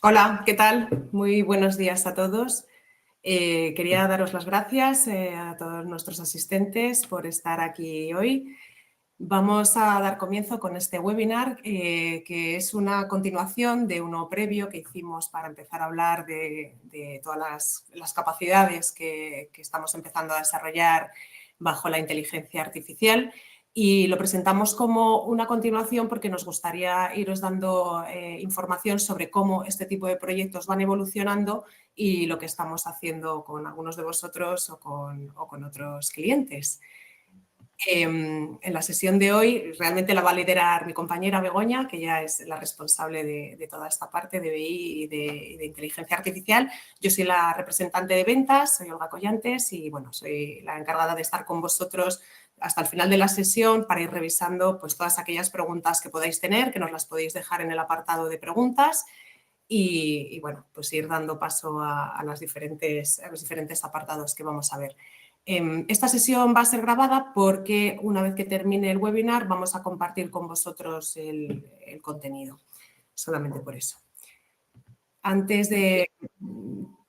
Hola, ¿qué tal? Muy buenos días a todos. Quería daros las gracias a todos nuestros asistentes por estar aquí hoy. Vamos a dar comienzo con este webinar, que es una continuación de uno previo que hicimos para empezar a hablar de todas las capacidades que estamos empezando a desarrollar bajo la inteligencia artificial. Y lo presentamos como una continuación porque nos gustaría iros dando información sobre cómo este tipo de proyectos van evolucionando y lo que estamos haciendo con algunos de vosotros o con otros clientes. En la sesión de hoy realmente la va a liderar mi compañera Begoña, que ya es la responsable de toda esta parte de BI y de inteligencia artificial. Yo soy la representante de ventas, soy Olga Collantes y bueno, soy la encargada de estar con vosotros hasta el final de la sesión para ir revisando pues, todas aquellas preguntas que podáis tener, que nos las podéis dejar en el apartado de preguntas y bueno, pues ir dando paso a los diferentes apartados que vamos a ver. Esta sesión va a ser grabada porque una vez que termine el webinar vamos a compartir con vosotros el contenido, solamente por eso. Antes de...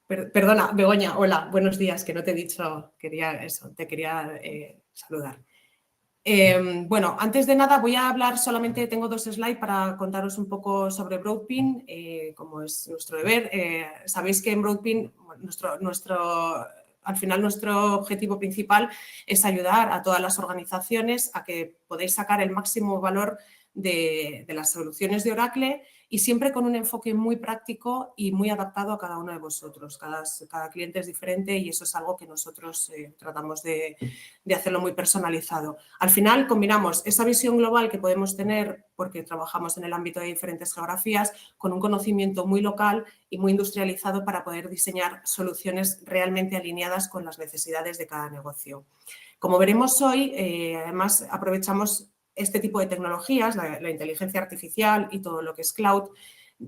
Perdona, Begoña, hola, buenos días, que no te he dicho, te quería saludar. Bueno, antes de nada voy a hablar tengo 2 slides para contaros un poco sobre Broadpin, como es nuestro deber. Sabéis que en Broadpin al final nuestro objetivo principal es ayudar a todas las organizaciones a que podáis sacar el máximo valor de las soluciones de Oracle y siempre con un enfoque muy práctico y muy adaptado a cada uno de vosotros. Cada cliente es diferente y eso es algo que nosotros tratamos de hacerlo muy personalizado. Al final combinamos esa visión global que podemos tener porque trabajamos en el ámbito de diferentes geografías con un conocimiento muy local y muy industrializado para poder diseñar soluciones realmente alineadas con las necesidades de cada negocio. Como veremos hoy, además aprovechamos este tipo de tecnologías, la inteligencia artificial y todo lo que es cloud,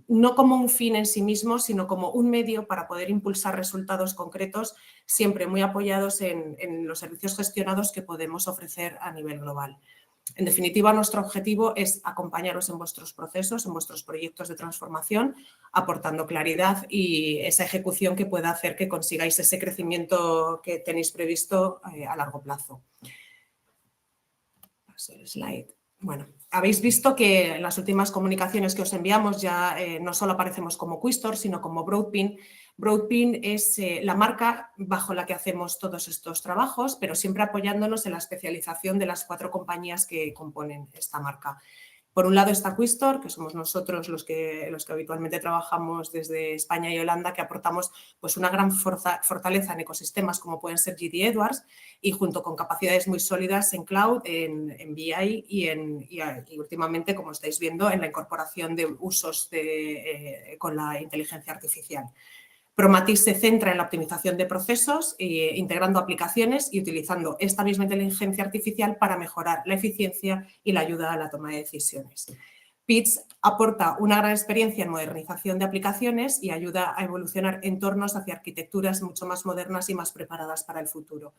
no como un fin en sí mismo, sino como un medio para poder impulsar resultados concretos, siempre muy apoyados en los servicios gestionados que podemos ofrecer a nivel global. En definitiva, nuestro objetivo es acompañaros en vuestros procesos, en vuestros proyectos de transformación, aportando claridad y esa ejecución que pueda hacer que consigáis ese crecimiento que tenéis previsto a largo plazo. Paso el slide. Bueno, habéis visto que en las últimas comunicaciones que os enviamos ya no solo aparecemos como Quistor, sino como Broadpin. Broadpin es la marca bajo la que hacemos todos estos trabajos, pero siempre apoyándonos en la especialización de las 4 compañías que componen esta marca. Por un lado está Quistor, que somos nosotros los que habitualmente trabajamos desde España y Holanda, que aportamos pues, una gran fortaleza en ecosistemas como pueden ser GD Edwards y junto con capacidades muy sólidas en cloud, en BI y últimamente, como estáis viendo, en la incorporación de usos con la inteligencia artificial. Promatis se centra en la optimización de procesos, integrando aplicaciones y utilizando esta misma inteligencia artificial para mejorar la eficiencia y la ayuda a la toma de decisiones. PITS aporta una gran experiencia en modernización de aplicaciones y ayuda a evolucionar entornos hacia arquitecturas mucho más modernas y más preparadas para el futuro.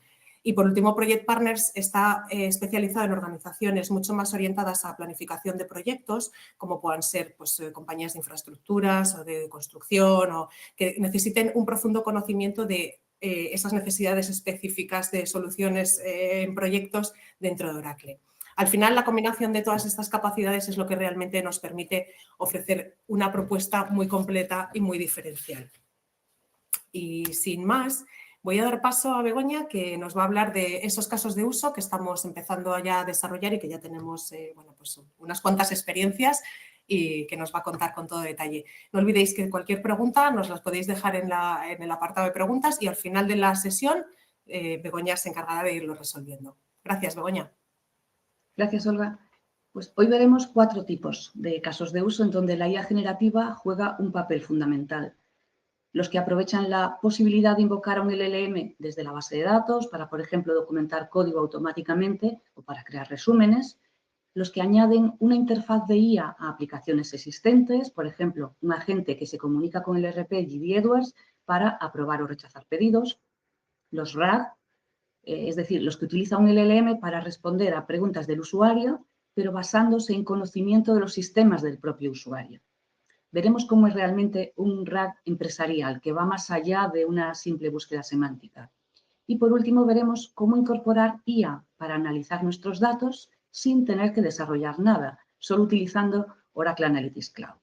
Y por último, Project Partners está especializado en organizaciones mucho más orientadas a planificación de proyectos, como puedan ser pues, compañías de infraestructuras o de construcción o que necesiten un profundo conocimiento de esas necesidades específicas de soluciones en proyectos dentro de Oracle. Al final, la combinación de todas estas capacidades es lo que realmente nos permite ofrecer una propuesta muy completa y muy diferencial. Y sin más, voy a dar paso a Begoña, que nos va a hablar de esos casos de uso que estamos empezando ya a desarrollar y que ya tenemos bueno, pues unas cuantas experiencias y que nos va a contar con todo detalle. No olvidéis que cualquier pregunta nos las podéis dejar en el apartado de preguntas y al final de la sesión Begoña se encargará de irlo resolviendo. Gracias, Begoña. Gracias, Olga. Pues hoy veremos 4 tipos de casos de uso en donde la IA generativa juega un papel fundamental. Los que aprovechan la posibilidad de invocar a un LLM desde la base de datos para, por ejemplo, documentar código automáticamente o para crear resúmenes. Los que añaden una interfaz de IA a aplicaciones existentes, por ejemplo, un agente que se comunica con el ERP GD Edwards para aprobar o rechazar pedidos. Los RAG, es decir, los que utilizan un LLM para responder a preguntas del usuario, pero basándose en conocimiento de los sistemas del propio usuario. veremos cómo es realmente un RAG empresarial que va más allá de una simple búsqueda semántica. Y por último, veremos cómo incorporar IA para analizar nuestros datos sin tener que desarrollar nada, solo utilizando Oracle Analytics Cloud.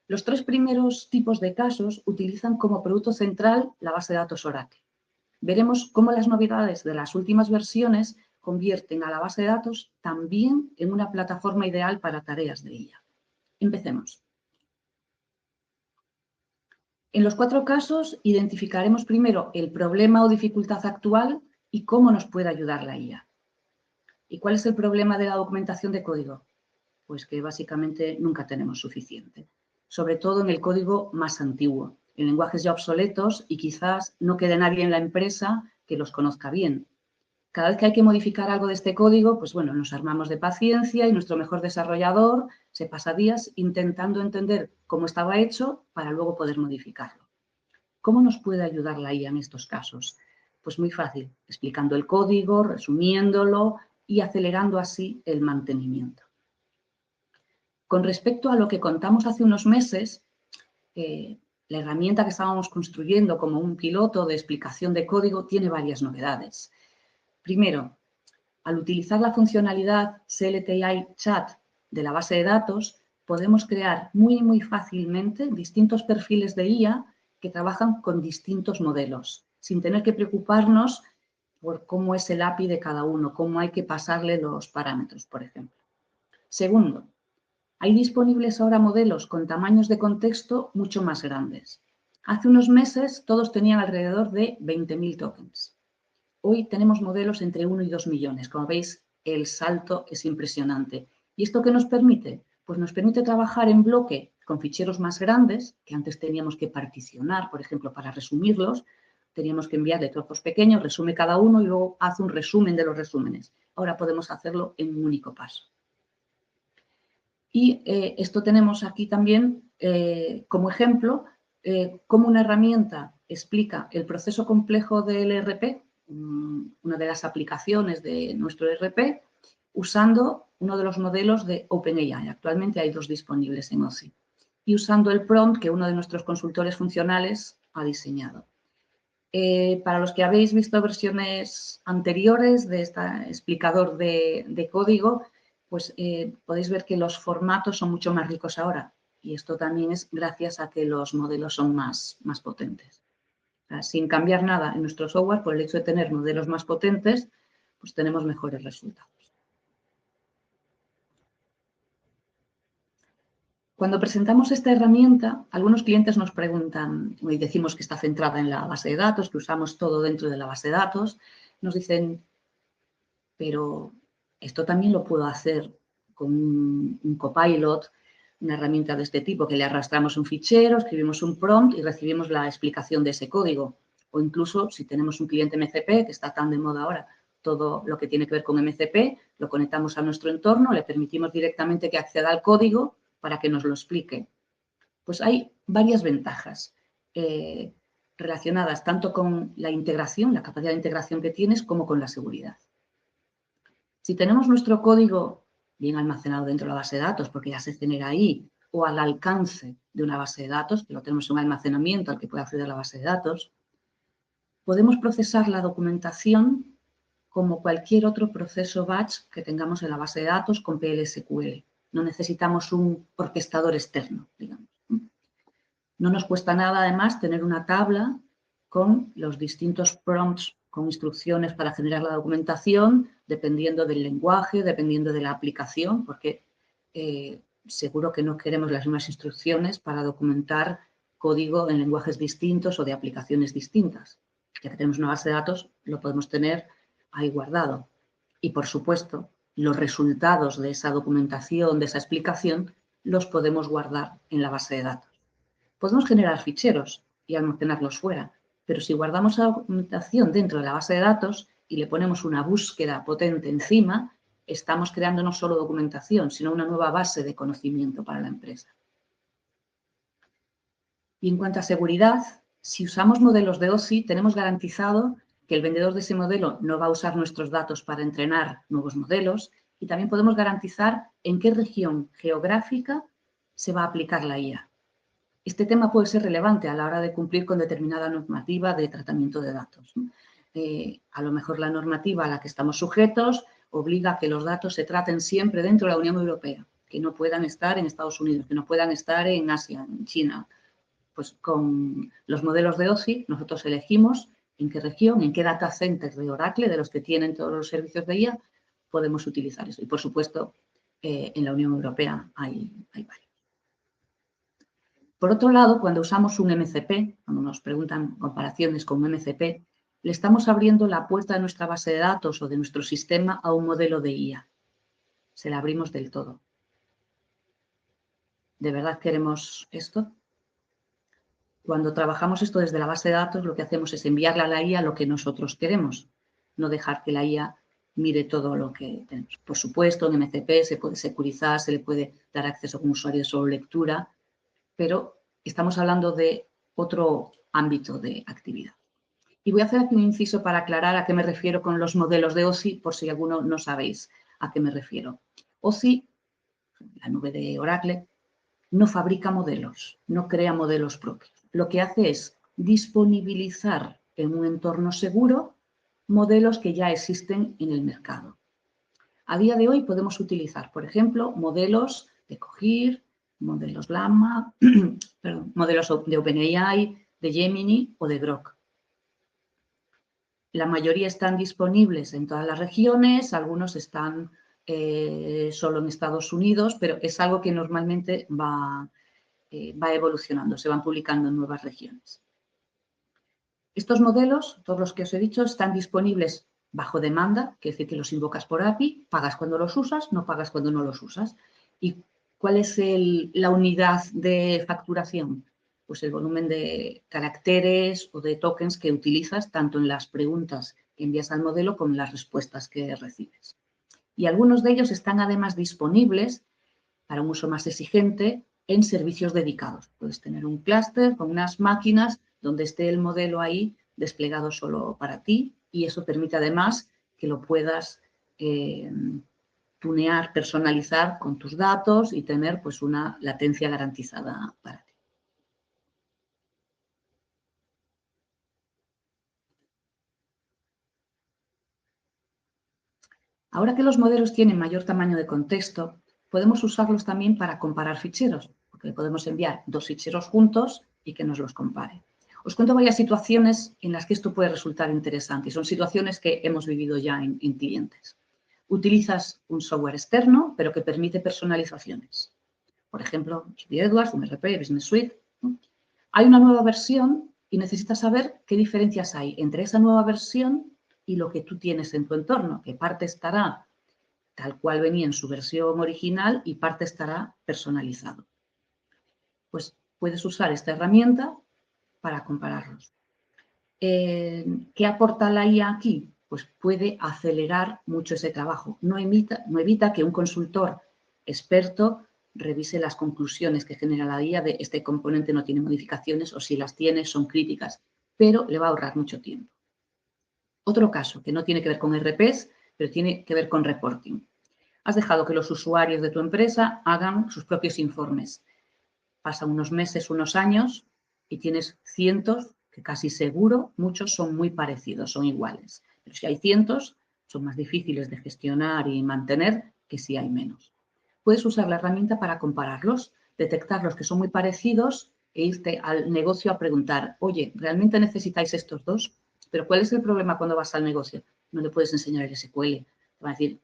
Los tres primeros tipos de casos utilizan como producto central la base de datos Oracle. Veremos cómo las novedades de las últimas versiones convierten a la base de datos también en una plataforma ideal para tareas de IA. Empecemos. En los 4 casos identificaremos primero el problema o dificultad actual y cómo nos puede ayudar la IA. ¿Y cuál es el problema de la documentación de código? Pues que básicamente nunca tenemos suficiente, sobre todo en el código más antiguo, en lenguajes ya obsoletos y quizás no quede nadie en la empresa que los conozca bien. Cada vez que hay que modificar algo de este código, pues bueno, nos armamos de paciencia y nuestro mejor desarrollador se pasa días intentando entender cómo estaba hecho para luego poder modificarlo. ¿Cómo nos puede ayudar la IA en estos casos? Pues muy fácil, explicando el código, resumiéndolo y acelerando así el mantenimiento. Con respecto a lo que contamos hace unos meses, la herramienta que estábamos construyendo como un piloto de explicación de código tiene varias novedades. Primero, al utilizar la funcionalidad CLTI Chat de la base de datos, podemos crear muy fácilmente distintos perfiles de IA que trabajan con distintos modelos, sin tener que preocuparnos por cómo es el API de cada uno, cómo hay que pasarle los parámetros, por ejemplo. Segundo, hay disponibles ahora modelos con tamaños de contexto mucho más grandes. Hace unos meses todos tenían alrededor de 20.000 tokens. Hoy tenemos modelos entre 1 y 2 millones. Como veis, el salto es impresionante. ¿Y esto qué nos permite? Pues nos permite trabajar en bloque con ficheros más grandes, que antes teníamos que particionar, por ejemplo, para resumirlos. Teníamos que enviarle trozos pequeños, resume cada uno y luego hace un resumen de los resúmenes. Ahora podemos hacerlo en un único paso. Y esto tenemos aquí también como ejemplo, cómo una herramienta explica el proceso complejo del ERP, una de las aplicaciones de nuestro ERP, usando uno de los modelos de OpenAI. Actualmente hay 2 disponibles en OSI. Y usando el prompt que uno de nuestros consultores funcionales ha diseñado. Para los que habéis visto versiones anteriores de este explicador de código, pues podéis ver que los formatos son mucho más ricos ahora. Y esto también es gracias a que los modelos son más potentes. O sea, sin cambiar nada en nuestro software, por el hecho de tener modelos más potentes, pues tenemos mejores resultados. Cuando presentamos esta herramienta, algunos clientes nos preguntan, y decimos que está centrada en la base de datos, que usamos todo dentro de la base de datos, nos dicen, pero esto también lo puedo hacer con un copilot, una herramienta de este tipo, que le arrastramos un fichero, escribimos un prompt y recibimos la explicación de ese código. O incluso, si tenemos un cliente MCP, que está tan de moda ahora, todo lo que tiene que ver con MCP, lo conectamos a nuestro entorno, le permitimos directamente que acceda al código para que nos lo explique. Pues hay varias ventajas relacionadas tanto con la integración, la capacidad de integración que tienes, como con la seguridad. Si tenemos nuestro código bien almacenado dentro de la base de datos, porque ya se genera ahí, o al alcance de una base de datos, que lo tenemos en un almacenamiento al que puede acceder a la base de datos, podemos procesar la documentación como cualquier otro proceso batch que tengamos en la base de datos con PLSQL. No necesitamos un orquestador externo, digamos. No nos cuesta nada, además, tener una tabla con los distintos prompts, con instrucciones para generar la documentación, dependiendo del lenguaje, dependiendo de la aplicación, porque seguro que no queremos las mismas instrucciones para documentar código en lenguajes distintos o de aplicaciones distintas. Ya que tenemos una base de datos, lo podemos tener ahí guardado. Y, por supuesto, los resultados de esa documentación, de esa explicación, los podemos guardar en la base de datos. Podemos generar ficheros y almacenarlos fuera, pero si guardamos la documentación dentro de la base de datos y le ponemos una búsqueda potente encima, estamos creando no solo documentación, sino una nueva base de conocimiento para la empresa. Y en cuanto a seguridad, si usamos modelos de OSI, tenemos garantizado que el vendedor de ese modelo no va a usar nuestros datos para entrenar nuevos modelos y también podemos garantizar en qué región geográfica se va a aplicar la IA. Este tema puede ser relevante a la hora de cumplir con determinada normativa de tratamiento de datos, ¿no? A lo mejor la normativa a la que estamos sujetos obliga a que los datos se traten siempre dentro de la Unión Europea, que no puedan estar en Estados Unidos, que no puedan estar en Asia, en China. Pues con los modelos de OSI nosotros elegimos en qué región, en qué data centers de Oracle, de los que tienen todos los servicios de IA, podemos utilizar eso. Y, por supuesto, en la Unión Europea hay varios. Por otro lado, cuando usamos un MCP, cuando nos preguntan comparaciones con un MCP, le estamos abriendo la puerta de nuestra base de datos o de nuestro sistema a un modelo de IA. Se la abrimos del todo. ¿De verdad queremos esto? Cuando trabajamos esto desde la base de datos, lo que hacemos es enviarle a la IA lo que nosotros queremos, no dejar que la IA mire todo lo que tenemos. Por supuesto, en MCP se puede securizar, se le puede dar acceso como usuario de solo lectura, pero estamos hablando de otro ámbito de actividad. Y voy a hacer aquí un inciso para aclarar a qué me refiero con los modelos de OSI, por si alguno no sabéis a qué me refiero. OSI, la nube de Oracle, no fabrica modelos, no crea modelos propios. Lo que hace es disponibilizar en un entorno seguro modelos que ya existen en el mercado. A día de hoy podemos utilizar, por ejemplo, modelos de Cohere, modelos Llama, modelos de OpenAI, de Gemini o de Grok. La mayoría están disponibles en todas las regiones, algunos están solo en Estados Unidos, pero es algo que normalmente va evolucionando, se van publicando en nuevas regiones. Estos modelos, todos los que os he dicho, están disponibles bajo demanda, que es decir, que los invocas por API, pagas cuando los usas, no pagas cuando no los usas. ¿Y cuál es la unidad de facturación? Pues el volumen de caracteres o de tokens que utilizas tanto en las preguntas que envías al modelo como en las respuestas que recibes. Y algunos de ellos están además disponibles para un uso más exigente en servicios dedicados. Puedes tener un clúster con unas máquinas donde esté el modelo ahí desplegado solo para ti y eso permite además que lo puedas tunear, personalizar con tus datos y tener pues una latencia garantizada para ti. Ahora que los modelos tienen mayor tamaño de contexto, podemos usarlos también para comparar ficheros, porque podemos enviar dos ficheros juntos y que nos los compare. Os cuento varias situaciones en las que esto puede resultar interesante y son situaciones que hemos vivido ya en clientes. Utilizas un software externo, pero que permite personalizaciones. Por ejemplo, GD Edwards, un RP, Business Suite. Hay una nueva versión y necesitas saber qué diferencias hay entre esa nueva versión y lo que tú tienes en tu entorno, que parte estará tal cual venía en su versión original y parte estará personalizado. Pues puedes usar esta herramienta para compararlos. ¿Qué aporta la IA aquí? Pues puede acelerar mucho ese trabajo. No evita que un consultor experto revise las conclusiones que genera la IA de este componente no tiene modificaciones o si las tiene son críticas, pero le va a ahorrar mucho tiempo. Otro caso que no tiene que ver con RPs, pero tiene que ver con reporting. Has dejado que los usuarios de tu empresa hagan sus propios informes. Pasan unos meses, unos años y tienes cientos que casi seguro muchos son muy parecidos, son iguales. Pero si hay cientos, son más difíciles de gestionar y mantener que si hay menos. Puedes usar la herramienta para compararlos, detectar los que son muy parecidos e irte al negocio a preguntar, oye, ¿realmente necesitáis estos dos? Pero ¿cuál es el problema cuando vas al negocio? No le puedes enseñar el SQL. Te va a decir,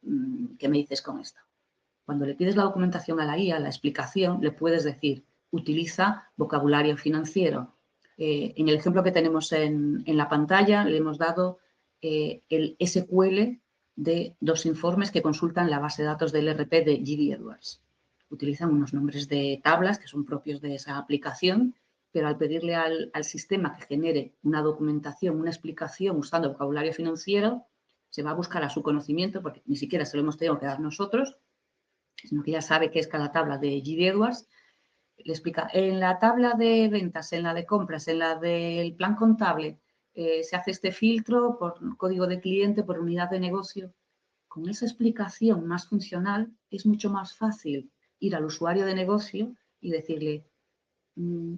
¿qué me dices con esto? Cuando le pides la documentación a la guía, la explicación, le puedes decir, utiliza vocabulario financiero. En el ejemplo que tenemos en la pantalla, le hemos dado el SQL de dos informes que consultan la base de datos del RP de GD Edwards. Utilizan unos nombres de tablas que son propios de esa aplicación, pero al pedirle al sistema que genere una documentación, una explicación usando vocabulario financiero, se va a buscar a su conocimiento, porque ni siquiera se lo hemos tenido que dar nosotros, sino que ya sabe qué es cada tabla de GD Edwards. Le explica, en la tabla de ventas, en la de compras, en la del plan contable, se hace este filtro por código de cliente, por unidad de negocio. Con esa explicación más funcional es mucho más fácil ir al usuario de negocio y decirle,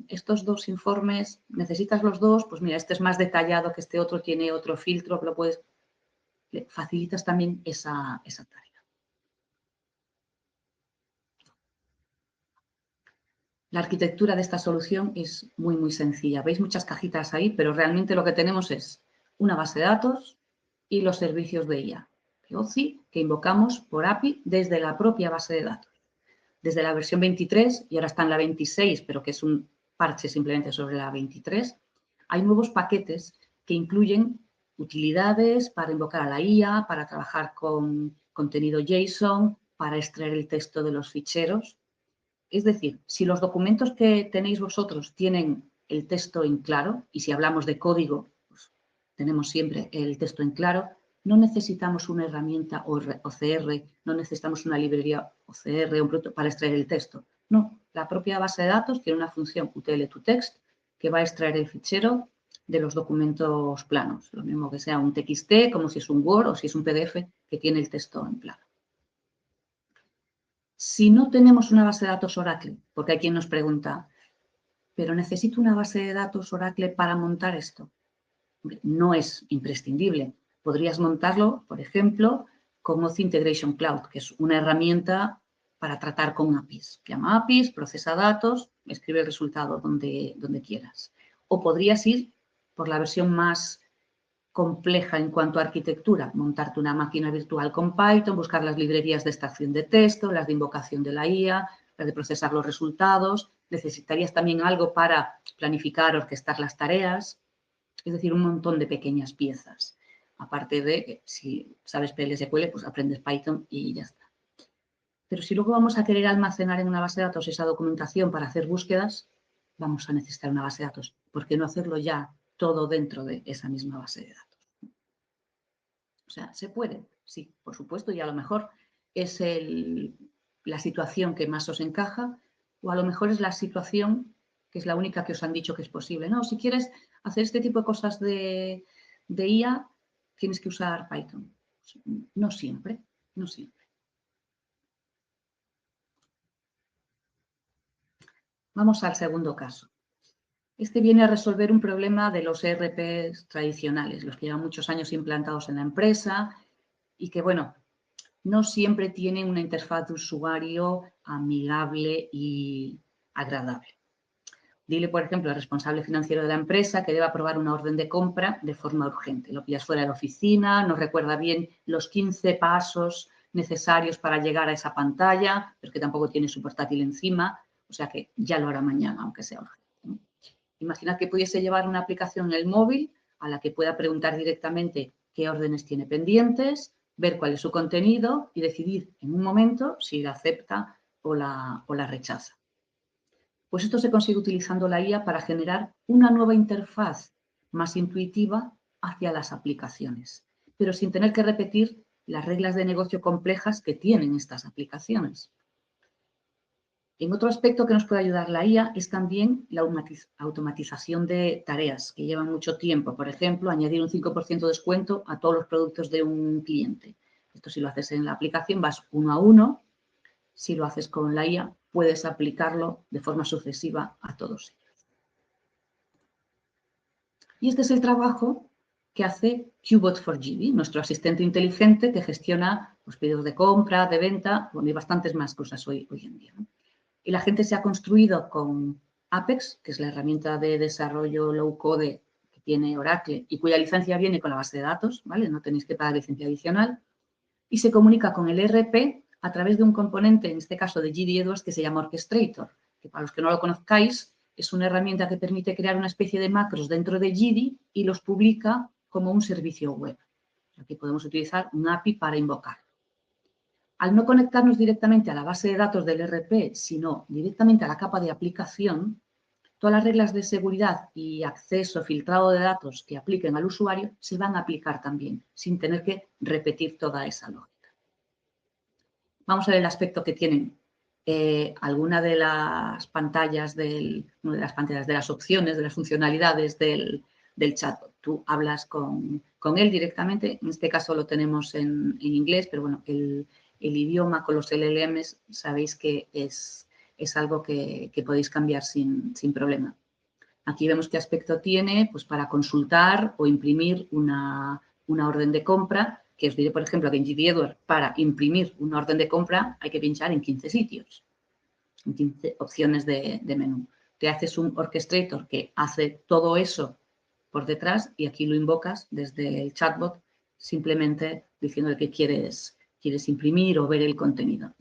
estos dos informes, ¿necesitas los dos? Pues mira, este es más detallado que este otro, tiene otro filtro, que lo puedes... Le facilitas también esa tarea. La arquitectura de esta solución es muy, muy sencilla. Veis muchas cajitas ahí, pero realmente lo que tenemos es una base de datos y los servicios de IA, de OCI, que invocamos por API desde la propia base de datos. Desde la versión 23, y ahora está en la 26, pero que es un parche simplemente sobre la 23, hay nuevos paquetes que incluyen utilidades para invocar a la IA, para trabajar con contenido JSON, para extraer el texto de los ficheros. Es decir, si los documentos que tenéis vosotros tienen el texto en claro, y si hablamos de código, pues tenemos siempre el texto en claro, no necesitamos una herramienta OCR, no necesitamos una librería OCR, un producto para extraer el texto. No, la propia base de datos tiene una función UTL-to-text que va a extraer el fichero de los documentos planos. Lo mismo que sea un TXT, como si es un Word o si es un PDF que tiene el texto en plano. Si no tenemos una base de datos Oracle, porque hay quien nos pregunta, ¿pero necesito una base de datos Oracle para montar esto? No es imprescindible. Podrías montarlo, por ejemplo, con OCI Integration Cloud, que es una herramienta para tratar con APIs. Llama APIs, procesa datos, escribe el resultado donde quieras. O podrías ir por la versión más compleja en cuanto a arquitectura, montarte una máquina virtual con Python, buscar las librerías de extracción de texto, las de invocación de la IA, las de procesar los resultados. Necesitarías también algo para planificar, orquestar las tareas, es decir, un montón de pequeñas piezas. Aparte de, si sabes PLSQL, pues aprendes Python y ya está. Pero si luego vamos a querer almacenar en una base de datos esa documentación para hacer búsquedas, vamos a necesitar una base de datos. ¿Por qué no hacerlo ya todo dentro de esa misma base de datos? O sea, ¿se puede? Sí, por supuesto, y a lo mejor es la situación que más os encaja o a lo mejor es la situación que es la única que os han dicho que es posible. No, si quieres hacer este tipo de cosas de IA, tienes que usar Python. No siempre, no siempre. Vamos al segundo caso. Este viene a resolver un problema de los ERPs tradicionales, los que llevan muchos años implantados en la empresa y que, bueno, no siempre tienen una interfaz de usuario amigable y agradable. Dile, por ejemplo, al responsable financiero de la empresa que debe aprobar una orden de compra de forma urgente. Lo pillas fuera de la oficina, no recuerda bien los 15 pasos necesarios para llegar a esa pantalla, pero que tampoco tiene su portátil encima, o sea que ya lo hará mañana, aunque sea urgente. Imagina que pudiese llevar una aplicación en el móvil a la que pueda preguntar directamente qué órdenes tiene pendientes, ver cuál es su contenido y decidir en un momento si la acepta o la rechaza. Pues esto se consigue utilizando la IA para generar una nueva interfaz más intuitiva hacia las aplicaciones, pero sin tener que repetir las reglas de negocio complejas que tienen estas aplicaciones. En otro aspecto que nos puede ayudar la IA es también la automatización de tareas que llevan mucho tiempo. Por ejemplo, añadir un 5% de descuento a todos los productos de un cliente. Esto si lo haces en la aplicación vas uno a uno. Si lo haces con la IA, puedes aplicarlo de forma sucesiva a todos ellos. Y este es el trabajo que hace Qbot for GB, nuestro asistente inteligente que gestiona los pedidos de compra, de venta, bueno, y bastantes más cosas hoy en día, ¿no? Y la gente se ha construido con Apex, que es la herramienta de desarrollo low-code que tiene Oracle y cuya licencia viene con la base de datos, ¿vale? No tenéis que pagar licencia adicional. Y se comunica con el ERP a través de un componente, en este caso de GD Edwards, que se llama Orchestrator, que para los que no lo conozcáis, es una herramienta que permite crear una especie de macros dentro de GD y los publica como un servicio web. Aquí podemos utilizar un API para invocar. Al no conectarnos directamente a la base de datos del ERP, sino directamente a la capa de aplicación, todas las reglas de seguridad y acceso filtrado de datos que apliquen al usuario se van a aplicar también, sin tener que repetir toda esa lógica. Vamos a ver el aspecto que tienen alguna de las pantallas, de las opciones, de las funcionalidades del chatbot. Tú hablas con él directamente, en este caso lo tenemos en inglés, pero bueno, el idioma con los LLMs sabéis que es es algo que podéis cambiar sin problema. Aquí vemos qué aspecto tiene pues, para consultar o imprimir una orden de compra, que os diré, por ejemplo, que en GD Edwards, para imprimir una orden de compra hay que pinchar en 15 sitios, en 15 opciones de menú. Te haces un orchestrator que hace todo eso por detrás y aquí lo invocas desde el chatbot, simplemente diciendo que quieres imprimir o ver el contenido.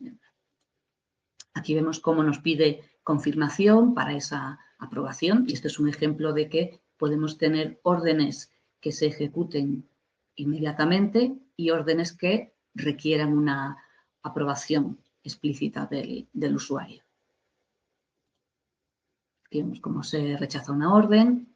Aquí vemos cómo nos pide confirmación para esa aprobación y este es un ejemplo de que podemos tener órdenes que se ejecuten inmediatamente y órdenes que requieran una aprobación explícita del usuario. Aquí vemos cómo se rechaza una orden.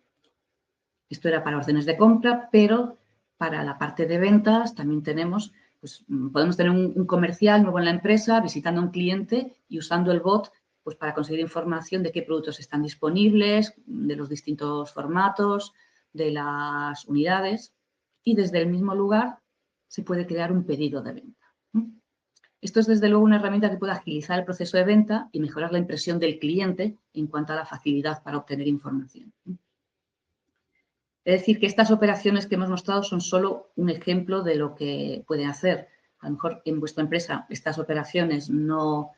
Esto era para órdenes de compra, pero para la parte de ventas también tenemos, pues podemos tener un comercial nuevo en la empresa visitando a un cliente y usando el bot pues para conseguir información de qué productos están disponibles, de los distintos formatos, de las unidades y desde el mismo lugar se puede crear un pedido de venta. Esto es desde luego una herramienta que puede agilizar el proceso de venta y mejorar la impresión del cliente en cuanto a la facilidad para obtener información. Es decir, que estas operaciones que hemos mostrado son solo un ejemplo de lo que pueden hacer. A lo mejor en vuestra empresa estas operaciones no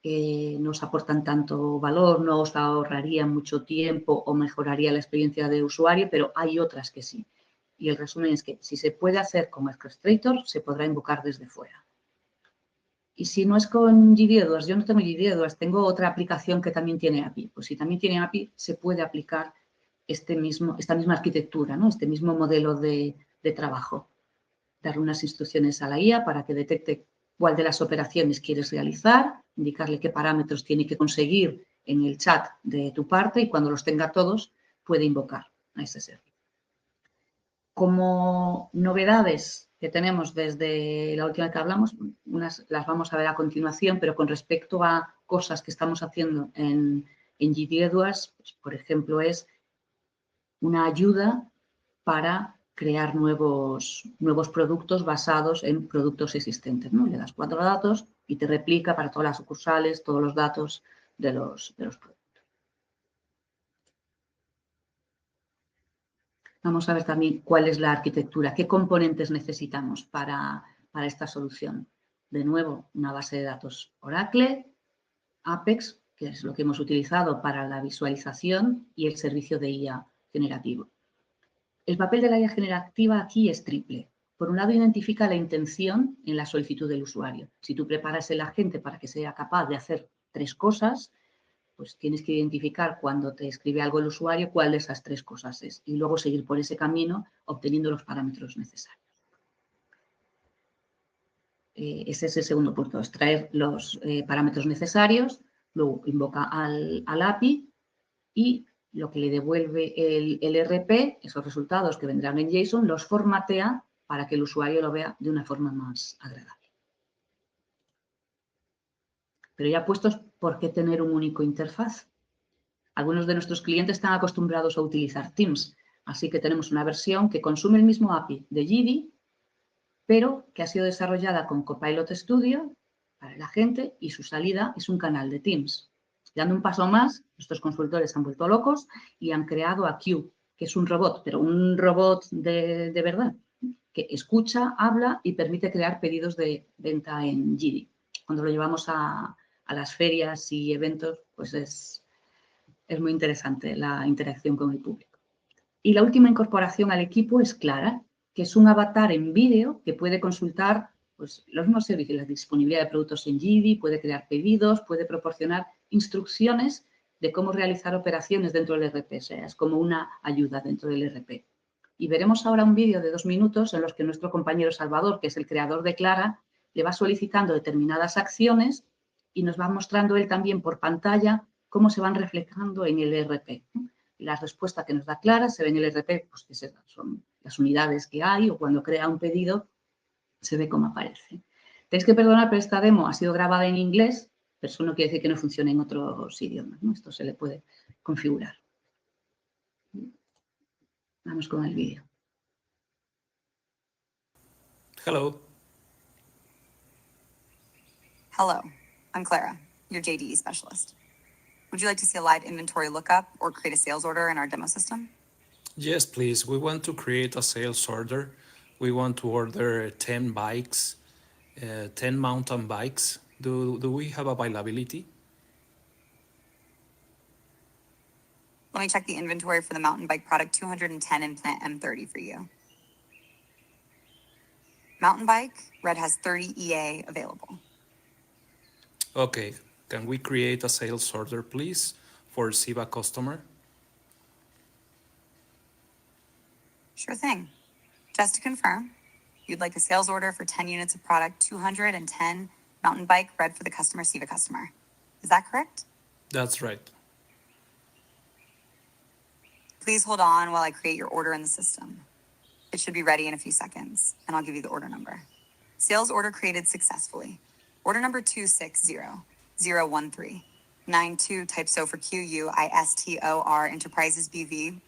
os aportan tanto valor, no os ahorrarían mucho tiempo o mejoraría la experiencia de usuario, pero hay otras que sí. Y el resumen es que si se puede hacer con Orchestrator, se podrá invocar desde fuera. Y si no es con GD Edwards, yo no tengo GD Edwards, tengo otra aplicación que también tiene API. Pues si también tiene API, se puede aplicar esta misma arquitectura, ¿no? Este mismo modelo de trabajo. Darle unas instrucciones a la IA para que detecte cuál de las operaciones quieres realizar, indicarle qué parámetros tiene que conseguir en el chat de tu parte y cuando los tenga todos puede invocar a ese servicio. Como novedades que tenemos desde la última vez que hablamos, unas las vamos a ver a continuación, pero con respecto a cosas que estamos haciendo en GD Edwards, pues, por ejemplo, es una ayuda para crear nuevos productos basados en productos existentes, ¿no? Le das 4 datos y te replica para todas las sucursales todos los datos de los productos. Vamos a ver también cuál es la arquitectura, qué componentes necesitamos para esta solución. De nuevo, una base de datos Oracle, Apex, que es lo que hemos utilizado para la visualización, y el servicio de IA generativo. El papel de la IA generativa aquí es triple. Por un lado, identifica la intención en la solicitud del usuario. Si tú preparas el agente para que sea capaz de hacer 3 cosas, pues tienes que identificar cuando te escribe algo el usuario cuál de esas 3 cosas es y luego seguir por ese camino obteniendo los parámetros necesarios. Ese es el segundo punto, extraer los parámetros necesarios, luego invoca al API y lo que le devuelve el RP, esos resultados que vendrán en JSON, los formatea para que el usuario lo vea de una forma más agradable. Pero ya puestos, ¿por qué tener un único interfaz? Algunos de nuestros clientes están acostumbrados a utilizar Teams, así que tenemos una versión que consume el mismo API de GD, pero que ha sido desarrollada con Copilot Studio para la gente y su salida es un canal de Teams. Dando un paso más, nuestros consultores se han vuelto locos y han creado a Q, que es un robot, pero un robot de verdad, que escucha, habla y permite crear pedidos de venta en GD. Cuando lo llevamos a las ferias y eventos, pues es muy interesante la interacción con el público. Y la última incorporación al equipo es Clara, que es un avatar en vídeo que puede consultar pues, los mismos servicios, la disponibilidad de productos en GD, puede crear pedidos, puede proporcionar instrucciones de cómo realizar operaciones dentro del RP, o sea, es como una ayuda dentro del RP. Y veremos ahora un vídeo de 2 minutos en los que nuestro compañero Salvador, que es el creador de Clara, le va solicitando determinadas acciones y nos va mostrando él también por pantalla cómo se van reflejando en el RP. La respuesta que nos da Clara se ve en el RP, pues que son las unidades que hay o cuando crea un pedido se ve cómo aparece. Tenéis que perdonar, pero esta demo ha sido grabada en inglés, pero eso no quiere decir que no funcione en otros idiomas, ¿no? Esto se le puede configurar. Vamos con el vídeo. Hello. Hello, I'm Clara, your JDE specialist. Would you like to see a live inventory lookup or create a sales order in our demo system? Yes, please. We want to create a sales order. We want to order 10 bikes, 10 mountain bikes. Do we have availability? Let me check the inventory for the mountain bike product 210 implant M30 for you. Mountain bike, red has 30 EA available. Okay. Can we create a sales order, please, for Siva customer? Sure thing. Just to confirm, you'd like a sales order for 10 units of product 210 mountain bike red for the customer, Siva customer. Is that correct? That's right. Please hold on while I create your order in the system. It should be ready in a few seconds, and I'll give you the order number. Sales order created successfully. Order number 26001392 type SO for QUISTOR Enterprises BV.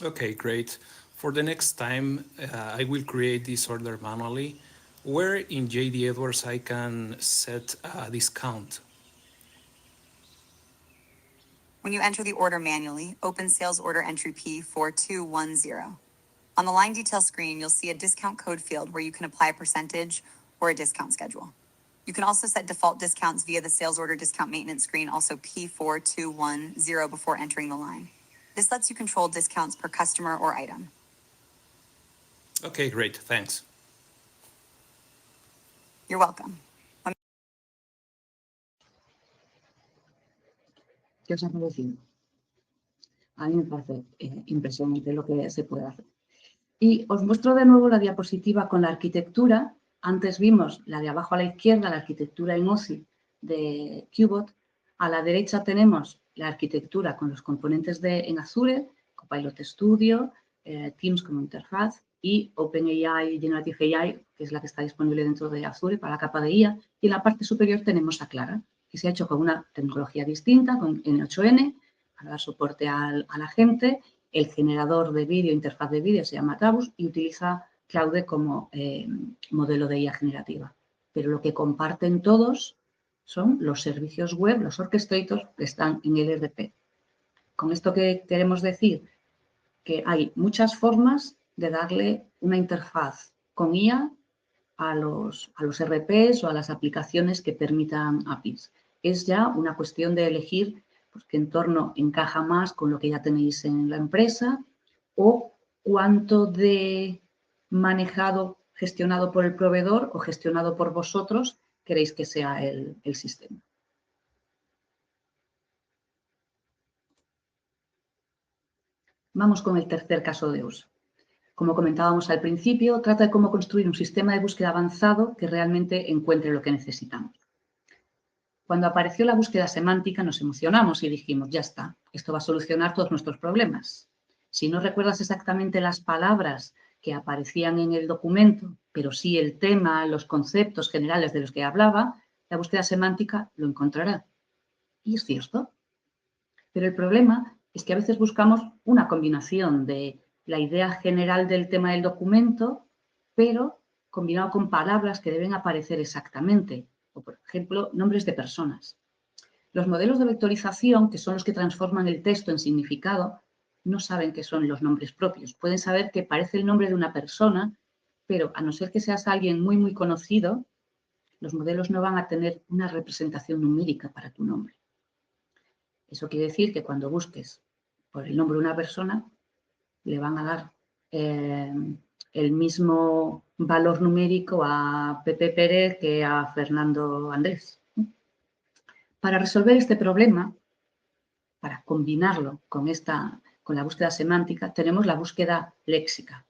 Okay, great. For the next time, I will create this order manually. Where in JD Edwards I can set a discount? When you enter the order manually, open sales order entry P4210. On the line detail screen, you'll see a discount code field where you can apply a percentage or a discount schedule. You can also set default discounts via the sales order discount maintenance screen, also P4210, before entering the line. This lets you control discounts per customer or item. Okay, great. Thanks. You're welcome. ¿Qué os ha parecido? A mí me parece impresionante lo que se puede hacer. Y os muestro de nuevo la diapositiva con la arquitectura. Antes vimos la de abajo a la izquierda, la arquitectura en OSI de Qbot. A la derecha tenemos la arquitectura con los componentes en Azure, Copilot Studio, Teams como interfaz y OpenAI Generative AI, que es la que está disponible dentro de Azure para la capa de IA. Y en la parte superior tenemos a Clara, que se ha hecho con una tecnología distinta, con N8N, para dar soporte a la gente. El generador de vídeo, interfaz de vídeo, se llama Tabus y utiliza Claude como modelo de IA generativa. Pero lo que comparten todos son los servicios web, los orchestrators que están en el RP. Con esto que queremos decir que hay muchas formas de darle una interfaz con IA a los RPs o a las aplicaciones que permitan APIs. Es ya una cuestión de elegir pues, qué entorno encaja más con lo que ya tenéis en la empresa o cuánto de manejado, gestionado por el proveedor o gestionado por vosotros queréis que sea el sistema. Vamos con el tercer caso de uso. Como comentábamos al principio, trata de cómo construir un sistema de búsqueda avanzado que realmente encuentre lo que necesitamos. Cuando apareció la búsqueda semántica nos emocionamos y dijimos, ya está, esto va a solucionar todos nuestros problemas. Si no recuerdas exactamente las palabras que aparecían en el documento, pero sí el tema, los conceptos generales de los que hablaba, la búsqueda semántica lo encontrará. Y es cierto. Pero el problema es que a veces buscamos una combinación de la idea general del tema del documento, pero combinado con palabras que deben aparecer exactamente, o por ejemplo, nombres de personas. Los modelos de vectorización, que son los que transforman el texto en significado, no saben qué son los nombres propios. Pueden saber que parece el nombre de una persona, pero a no ser que seas alguien muy, muy conocido, los modelos no van a tener una representación numérica para tu nombre. Eso quiere decir que cuando busques por el nombre de una persona, le van a dar el mismo valor numérico a Pepe Pérez que a Fernando Andrés. Para resolver este problema, para combinarlo con la búsqueda semántica, tenemos la búsqueda léxica.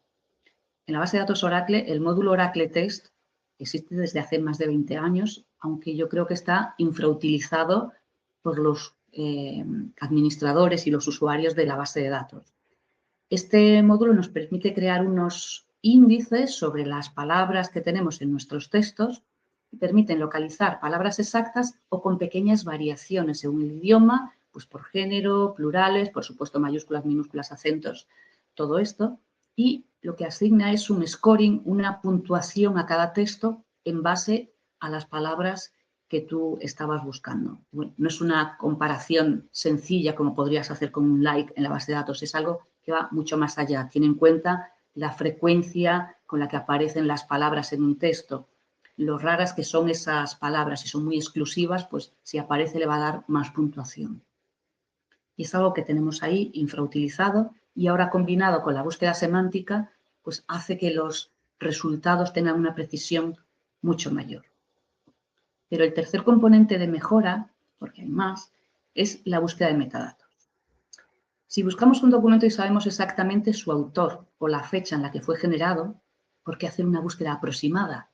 En la base de datos Oracle, el módulo Oracle Text existe desde hace más de 20 años, aunque yo creo que está infrautilizado por los administradores y los usuarios de la base de datos. Este módulo nos permite crear unos índices sobre las palabras que tenemos en nuestros textos y permiten localizar palabras exactas o con pequeñas variaciones según el idioma, pues por género, plurales, por supuesto mayúsculas, minúsculas, acentos, todo esto. Y lo que asigna es un scoring, una puntuación a cada texto en base a las palabras que tú estabas buscando. Bueno, no es una comparación sencilla como podrías hacer con un like en la base de datos, es algo que va mucho más allá. Tiene en cuenta la frecuencia con la que aparecen las palabras en un texto, lo raras que son esas palabras. Si son muy exclusivas, pues si aparece le va a dar más puntuación. Y es algo que tenemos ahí infrautilizado y ahora combinado con la búsqueda semántica, pues hace que los resultados tengan una precisión mucho mayor. Pero el tercer componente de mejora, porque hay más, es la búsqueda de metadatos. Si buscamos un documento y sabemos exactamente su autor o la fecha en la que fue generado, ¿por qué hacer una búsqueda aproximada?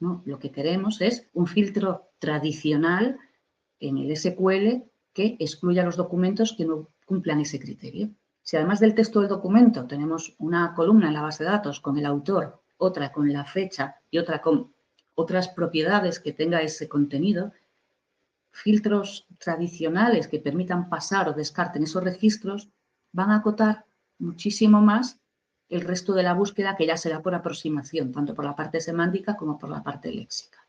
¿No? Lo que queremos es un filtro tradicional en el SQL que excluya los documentos que no cumplan ese criterio. Si además del texto del documento tenemos una columna en la base de datos con el autor, otra con la fecha y otra con otras propiedades que tenga ese contenido, filtros tradicionales que permitan pasar o descarten esos registros van a acotar muchísimo más el resto de la búsqueda, que ya será por aproximación, tanto por la parte semántica como por la parte léxica.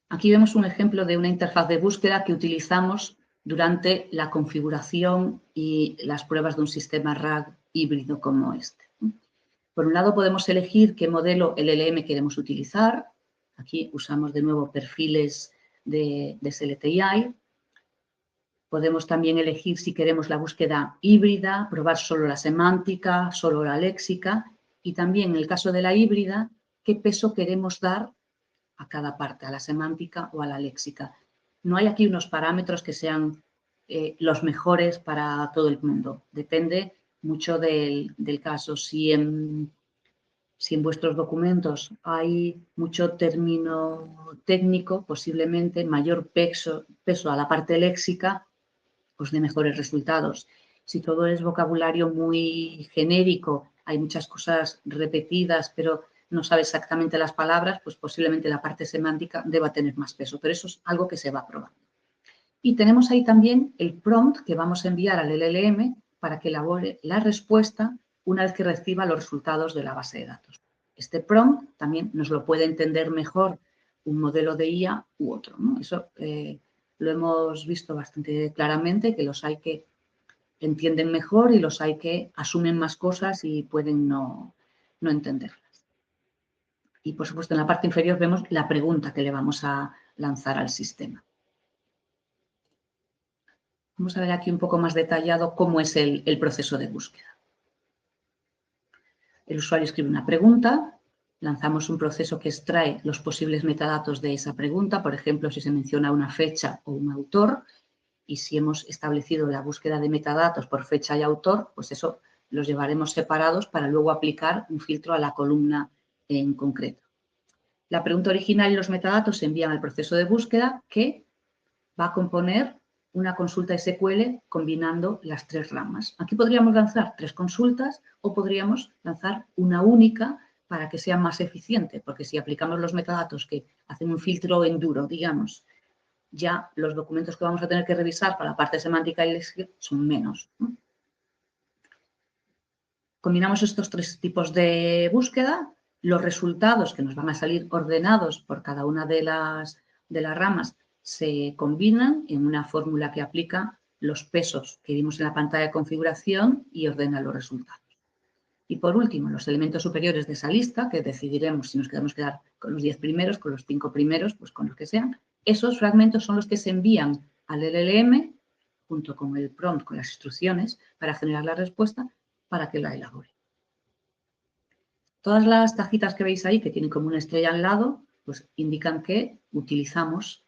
Aquí vemos un ejemplo de una interfaz de búsqueda que utilizamos durante la configuración y las pruebas de un sistema RAG híbrido como este. Por un lado, podemos elegir qué modelo LLM queremos utilizar. Aquí usamos de nuevo perfiles de SLTI. Podemos también elegir si queremos la búsqueda híbrida, probar solo la semántica, solo la léxica. Y también, en el caso de la híbrida, qué peso queremos dar a cada parte, a la semántica o a la léxica. No hay aquí unos parámetros que sean los mejores para todo el mundo. Depende mucho del caso. Si en vuestros documentos hay mucho término técnico, posiblemente mayor peso a la parte léxica, pues de mejores resultados. Si todo es vocabulario muy genérico, hay muchas cosas repetidas, pero no sabe exactamente las palabras, pues posiblemente la parte semántica deba tener más peso, pero eso es algo que se va probando. Y tenemos ahí también el prompt que vamos a enviar al LLM para que elabore la respuesta una vez que reciba los resultados de la base de datos. Este prompt también nos lo puede entender mejor un modelo de IA u otro, ¿no? Eso lo hemos visto bastante claramente, que los hay que entienden mejor y los hay que asumen más cosas y pueden no entenderlas. Y, por supuesto, en la parte inferior vemos la pregunta que le vamos a lanzar al sistema. Vamos a ver aquí un poco más detallado cómo es el proceso de búsqueda. El usuario escribe una pregunta, lanzamos un proceso que extrae los posibles metadatos de esa pregunta, por ejemplo, si se menciona una fecha o un autor, y si hemos establecido la búsqueda de metadatos por fecha y autor, pues eso los llevaremos separados para luego aplicar un filtro a la columna en concreto. La pregunta original y los metadatos se envían al proceso de búsqueda que va a componer una consulta SQL combinando las tres ramas. Aquí podríamos lanzar tres consultas o podríamos lanzar una única para que sea más eficiente, porque si aplicamos los metadatos que hacen un filtro en duro, digamos, ya los documentos que vamos a tener que revisar para la parte semántica y léxica son menos, ¿no? Combinamos estos tres tipos de búsqueda, los resultados que nos van a salir ordenados por cada una de las ramas se combinan en una fórmula que aplica los pesos que vimos en la pantalla de configuración y ordena los resultados. Y por último, los elementos superiores de esa lista, que decidiremos si nos queremos quedar con los 10 primeros, con los 5 primeros, pues con los que sean, esos fragmentos son los que se envían al LLM junto con el prompt, con las instrucciones para generar la respuesta para que la elabore. Todas las cajitas que veis ahí, que tienen como una estrella al lado, pues indican que utilizamos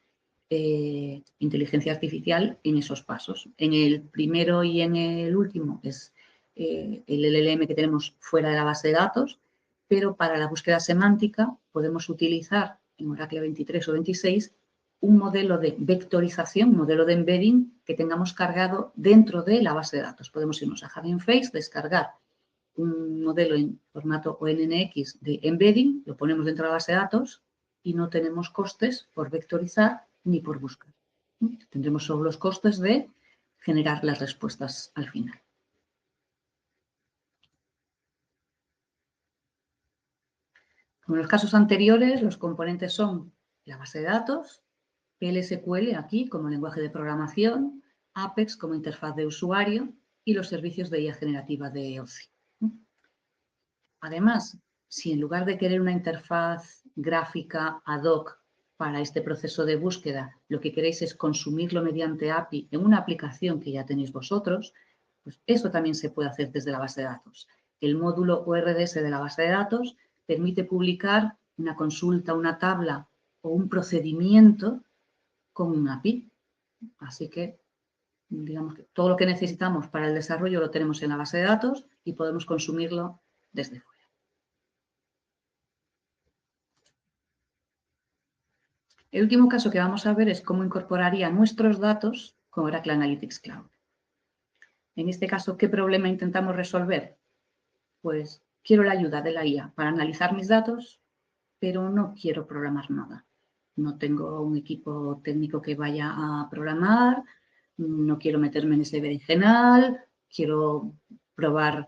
inteligencia artificial en esos pasos. En el primero y en el último es el LLM que tenemos fuera de la base de datos, pero para la búsqueda semántica podemos utilizar en Oracle 23 o 26 un modelo de vectorización, un modelo de embedding que tengamos cargado dentro de la base de datos. Podemos irnos a Hugging Face, descargar un modelo en formato ONNX de embedding, lo ponemos dentro de la base de datos y no tenemos costes por vectorizar ni por buscar. Tendremos solo los costes de generar las respuestas al final. Como en los casos anteriores, los componentes son la base de datos, PLSQL aquí como lenguaje de programación, Apex como interfaz de usuario y los servicios de IA generativa de OCI. Además, si en lugar de querer una interfaz gráfica ad hoc para este proceso de búsqueda, lo que queréis es consumirlo mediante API en una aplicación que ya tenéis vosotros, pues eso también se puede hacer desde la base de datos. El módulo ORDS de la base de datos permite publicar una consulta, una tabla o un procedimiento con un API. Así que, digamos que todo lo que necesitamos para el desarrollo lo tenemos en la base de datos y podemos consumirlo desde fuera. El último caso que vamos a ver es cómo incorporaría nuestros datos con Oracle Analytics Cloud. En este caso, ¿qué problema intentamos resolver? Pues quiero la ayuda de la IA para analizar mis datos, pero no quiero programar nada. No tengo un equipo técnico que vaya a programar, no quiero meterme en ese berenjenal, quiero probar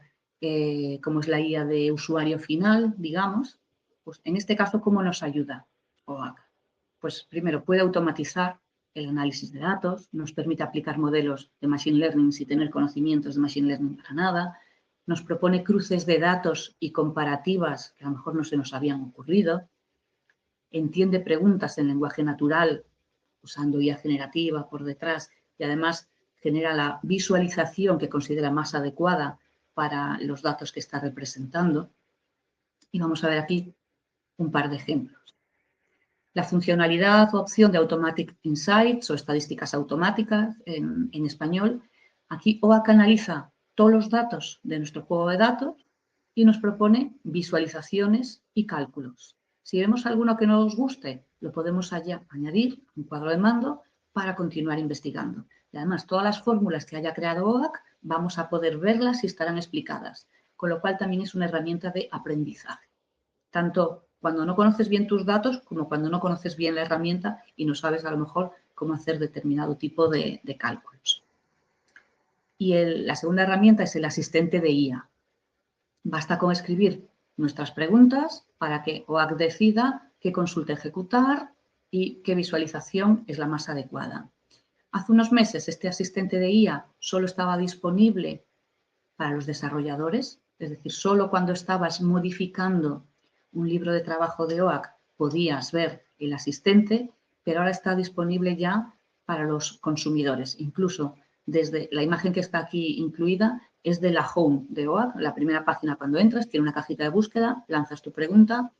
cómo es la IA de usuario final, digamos. Pues en este caso, ¿cómo nos ayuda OAK? Pues primero puede automatizar el análisis de datos, nos permite aplicar modelos de Machine Learning sin tener conocimientos de Machine Learning para nada, nos propone cruces de datos y comparativas que a lo mejor no se nos habían ocurrido, entiende preguntas en lenguaje natural usando IA generativa por detrás y además genera la visualización que considera más adecuada para los datos que está representando. Y vamos a ver aquí un par de ejemplos. La funcionalidad o opción de Automatic Insights o estadísticas automáticas en español, aquí OAK analiza todos los datos de nuestro juego de datos y nos propone visualizaciones y cálculos. Si vemos alguno que no nos guste, lo podemos añadir a un cuadro de mando para continuar investigando. Y además, todas las fórmulas que haya creado OAK vamos a poder verlas y estarán explicadas, con lo cual también es una herramienta de aprendizaje. Tanto cuando no conoces bien tus datos como cuando no conoces bien la herramienta y no sabes a lo mejor cómo hacer determinado tipo de cálculos. Y la segunda herramienta es el asistente de IA. Basta con escribir nuestras preguntas para que OAK decida qué consulta ejecutar y qué visualización es la más adecuada. Hace unos meses este asistente de IA solo estaba disponible para los desarrolladores, es decir, solo cuando estabas modificando un libro de trabajo de OAK podías ver el asistente, pero ahora está disponible ya para los consumidores. Incluso desde la imagen que está aquí incluida es de la home de OAK, la primera página cuando entras, tiene una cajita de búsqueda, lanzas tu pregunta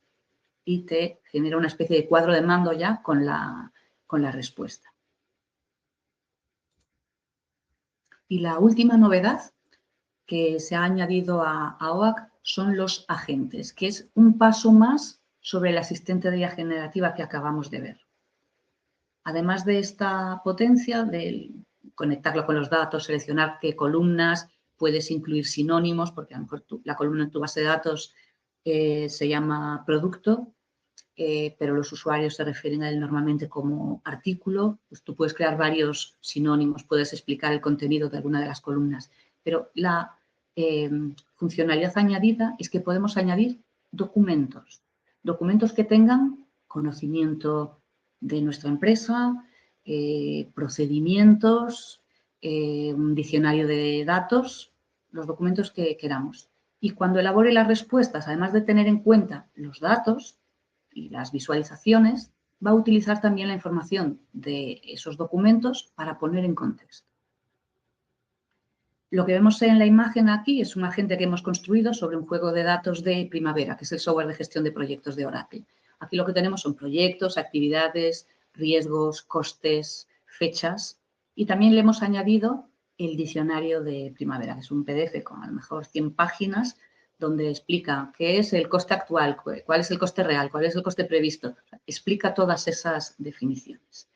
y te genera una especie de cuadro de mando ya con la respuesta. Y la última novedad que se ha añadido a OAK son los agentes, que es un paso más sobre el asistente de IA generativa que acabamos de ver. Además de esta potencia de conectarlo con los datos, seleccionar qué columnas, puedes incluir sinónimos, porque a lo mejor la columna en tu base de datos se llama producto, pero los usuarios se refieren a él normalmente como artículo, pues tú puedes crear varios sinónimos, puedes explicar el contenido de alguna de las columnas, pero la funcionalidad añadida es que podemos añadir documentos que tengan conocimiento de nuestra empresa, procedimientos, un diccionario de datos, los documentos que queramos. Y cuando elabore las respuestas, además de tener en cuenta los datos y las visualizaciones, va a utilizar también la información de esos documentos para poner en contexto. Lo que vemos en la imagen aquí es un agente que hemos construido sobre un juego de datos de Primavera, que es el software de gestión de proyectos de Oracle. Aquí lo que tenemos son proyectos, actividades, riesgos, costes, fechas y también le hemos añadido el diccionario de Primavera, que es un PDF con a lo mejor 100 páginas donde explica qué es el coste actual, cuál es el coste real, cuál es el coste previsto. Explica todas esas definiciones.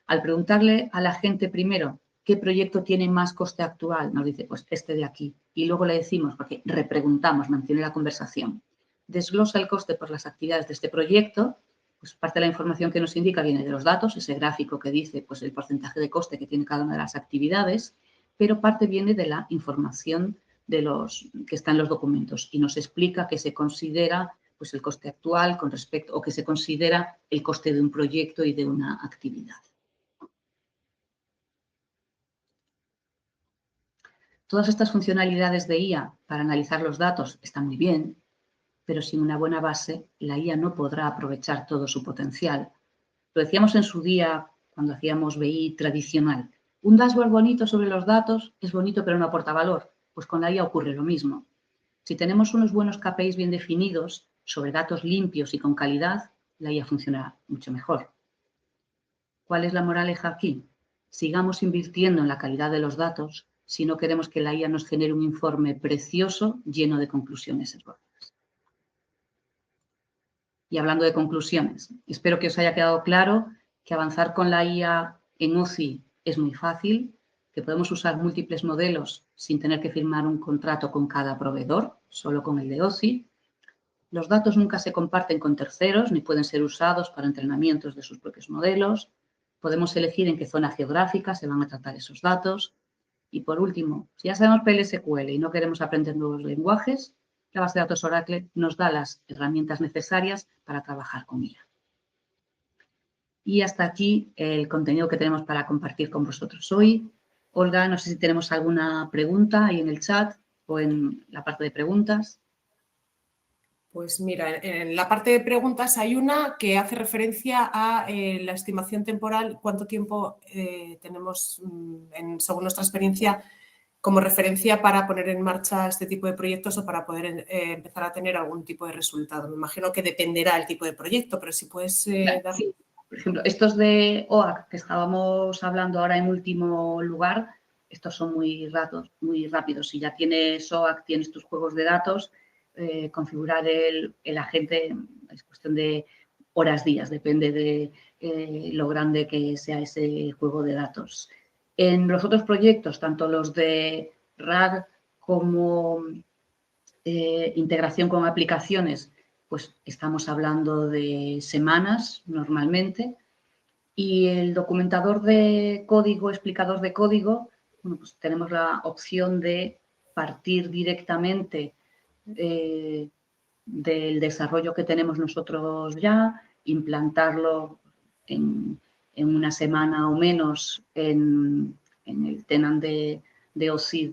Al preguntarle a la gente primero qué proyecto tiene más coste actual, nos dice, pues este de aquí. Y luego le decimos, porque repreguntamos, mantiene la conversación, desglosa el coste por las actividades de este proyecto, pues parte de la información que nos indica viene de los datos, ese gráfico que dice pues el porcentaje de coste que tiene cada una de las actividades, pero parte viene de la información de los que está en los documentos y nos explica que se considera pues el coste actual con respecto, o que se considera el coste de un proyecto y de una actividad. Todas estas funcionalidades de IA para analizar los datos están muy bien, pero sin una buena base, la IA no podrá aprovechar todo su potencial. Lo decíamos en su día cuando hacíamos BI tradicional. Un dashboard bonito sobre los datos es bonito, pero no aporta valor. Pues con la IA ocurre lo mismo. Si tenemos unos buenos KPIs bien definidos sobre datos limpios y con calidad, la IA funcionará mucho mejor. ¿Cuál es la moraleja aquí? Sigamos invirtiendo en la calidad de los datos si no queremos que la IA nos genere un informe precioso lleno de conclusiones erróneas. Y hablando de conclusiones, espero que os haya quedado claro que avanzar con la IA en OCI es muy fácil, que podemos usar múltiples modelos sin tener que firmar un contrato con cada proveedor, solo con el de OCI. Los datos nunca se comparten con terceros ni pueden ser usados para entrenamientos de sus propios modelos. Podemos elegir en qué zona geográfica se van a tratar esos datos. Y por último, si ya sabemos PLSQL y no queremos aprender nuevos lenguajes, la base de datos Oracle nos da las herramientas necesarias para trabajar con ella. Y hasta aquí el contenido que tenemos para compartir con vosotros hoy. Olga, no sé si tenemos alguna pregunta ahí en el chat o en la parte de preguntas. Pues mira, en la parte de preguntas hay una que hace referencia a la estimación temporal, cuánto tiempo tenemos, según nuestra experiencia, como referencia para poner en marcha este tipo de proyectos o para poder empezar a tener algún tipo de resultado. Me imagino que dependerá el tipo de proyecto, pero si puedes dar... Sí. Por ejemplo, estos de OAC que estábamos hablando ahora en último lugar, estos son muy rápidos. Si ya tienes OAC, tienes tus juegos de datos, configurar el agente es cuestión de horas, días, depende de lo grande que sea ese juego de datos. En los otros proyectos, tanto los de RAG como integración con aplicaciones, pues estamos hablando de semanas normalmente. Y el documentador de código, explicador de código, bueno, pues tenemos la opción de partir directamente del desarrollo que tenemos nosotros ya, implantarlo en una semana o menos en el tenant de OSI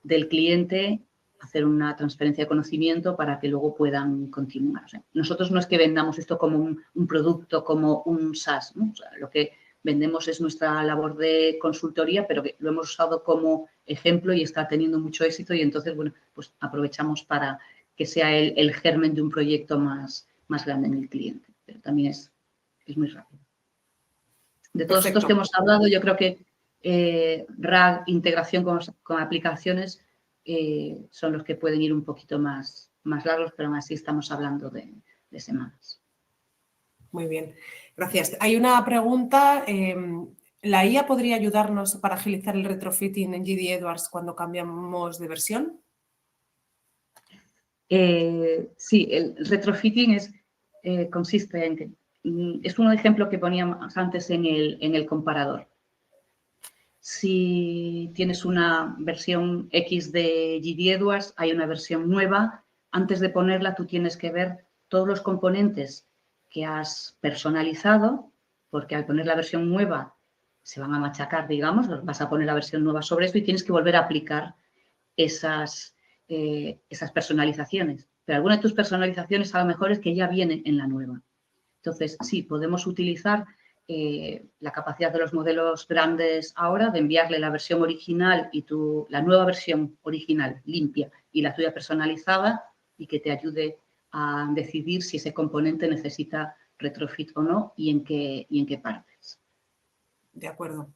del cliente, hacer una transferencia de conocimiento para que luego puedan continuar. O sea, nosotros no es que vendamos esto como un producto, como un SaaS, ¿no? O sea, lo que vendemos es nuestra labor de consultoría, pero que lo hemos usado como ejemplo y está teniendo mucho éxito y entonces, bueno, pues aprovechamos para que sea el germen de un proyecto más grande en el cliente. Pero también es muy rápido. De todos estos que hemos hablado, yo creo que RAG, integración con aplicaciones, son los que pueden ir un poquito más largos, pero aún así estamos hablando de semanas. Muy bien, gracias. Hay una pregunta. ¿La IA podría ayudarnos para agilizar el retrofitting en GD Edwards cuando cambiamos de versión? Sí, el retrofitting consiste en que es un ejemplo que poníamos antes en el comparador. Si tienes una versión X de GD Edwards, hay una versión nueva. Antes de ponerla, tú tienes que ver todos los componentes que has personalizado, porque al poner la versión nueva se van a machacar, digamos, vas a poner la versión nueva sobre esto y tienes que volver a aplicar esas personalizaciones. Pero alguna de tus personalizaciones a lo mejor es que ya viene en la nueva. Entonces, sí, podemos utilizar la capacidad de los modelos grandes ahora de enviarle la versión original y la nueva versión original limpia y la tuya personalizada y que te ayude a decidir si ese componente necesita retrofit o no y en qué partes. De acuerdo.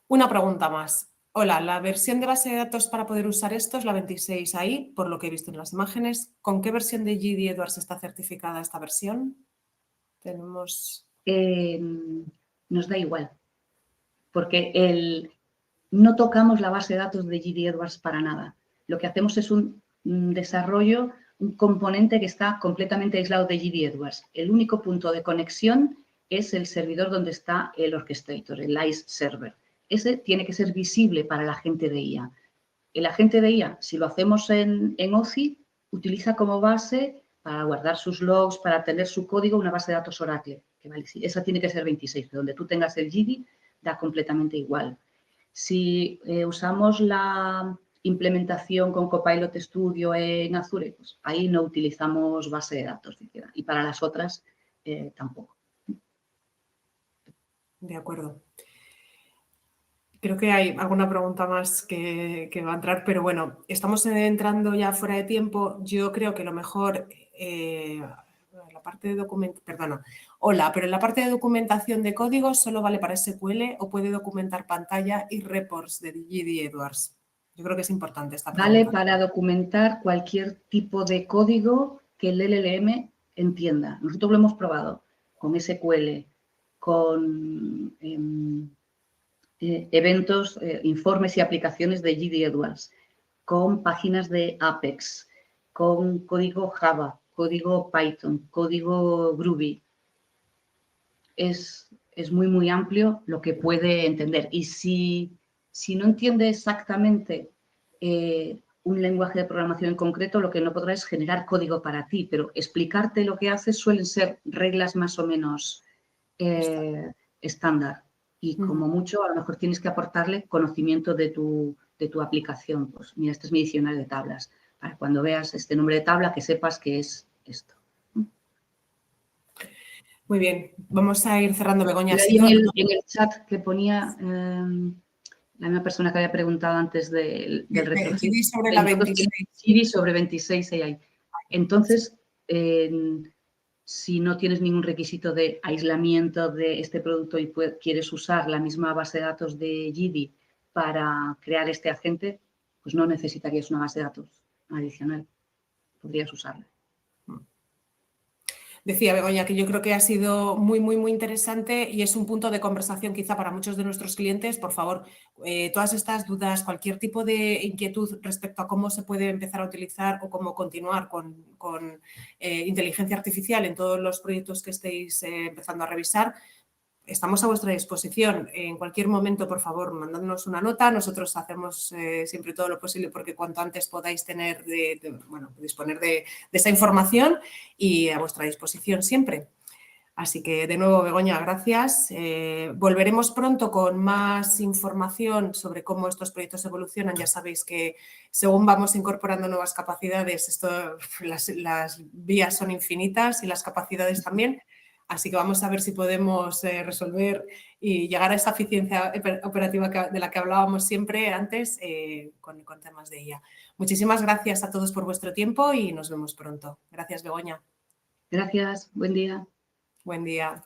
Una pregunta más. Hola, la versión de base de datos para poder usar esto es la 26 ahí, por lo que he visto en las imágenes. ¿Con qué versión de GD Edwards está certificada esta versión? Tenemos... nos da igual, porque no tocamos la base de datos de GD Edwards para nada. Lo que hacemos es un desarrollo, un componente que está completamente aislado de GD Edwards. El único punto de conexión es el servidor donde está el orchestrator, el ICE server. Ese tiene que ser visible para el agente de IA. El agente de IA, si lo hacemos en OCI, utiliza como base para guardar sus logs, para tener su código, una base de datos Oracle, que vale, sí, esa tiene que ser 26, pero donde tú tengas el GD da completamente igual. Si usamos la implementación con Copilot Studio en Azure, pues ahí no utilizamos base de datos siquiera, y para las otras tampoco. De acuerdo. Creo que hay alguna pregunta más que va a entrar, pero bueno, estamos entrando ya fuera de tiempo. Yo creo que lo mejor, la parte de Hola, pero en la parte de documentación de código solo vale para SQL o puede documentar pantalla y reports de GD Edwards. Yo creo que es importante esta pregunta. Vale para documentar cualquier tipo de código que el LLM entienda. Nosotros lo hemos probado con SQL, con eventos, informes y aplicaciones de GD Edwards, con páginas de Apex, con código Java, código Python, código Groovy. Es muy, muy amplio lo que puede entender. Y si no entiende exactamente un lenguaje de programación en concreto, lo que no podrá es generar código para ti, pero explicarte lo que hace suelen ser reglas más o menos estándar. Y como mucho, a lo mejor tienes que aportarle conocimiento de tu aplicación. Pues mira, este es mi diccionario de tablas. Para cuando veas este nombre de tabla, que sepas que es esto. Muy bien, vamos a ir cerrando, Begoña. En el chat que ponía la misma persona que había preguntado antes del retroceso. GD sobre la 26. GD sobre 26 hay. Entonces, si no tienes ningún requisito de aislamiento de este producto y quieres usar la misma base de datos de GD para crear este agente, pues no necesitarías una base de datos adicional. Podrías usarla. Decía Begoña que yo creo que ha sido muy, muy, muy interesante y es un punto de conversación quizá para muchos de nuestros clientes. Por favor, todas estas dudas, cualquier tipo de inquietud respecto a cómo se puede empezar a utilizar o cómo continuar con inteligencia artificial en todos los proyectos que estéis empezando a revisar, estamos a vuestra disposición. En cualquier momento, por favor, mandadnos una nota. Nosotros hacemos siempre todo lo posible porque cuanto antes podáis tener disponer de esa información y a vuestra disposición siempre. Así que, de nuevo, Begoña, gracias. Volveremos pronto con más información sobre cómo estos proyectos evolucionan. Ya sabéis que según vamos incorporando nuevas capacidades, las vías son infinitas y las capacidades también. Así que vamos a ver si podemos resolver y llegar a esa eficiencia operativa de la que hablábamos siempre antes con temas de IA. Muchísimas gracias a todos por vuestro tiempo y nos vemos pronto. Gracias, Begoña. Gracias. Buen día. Buen día.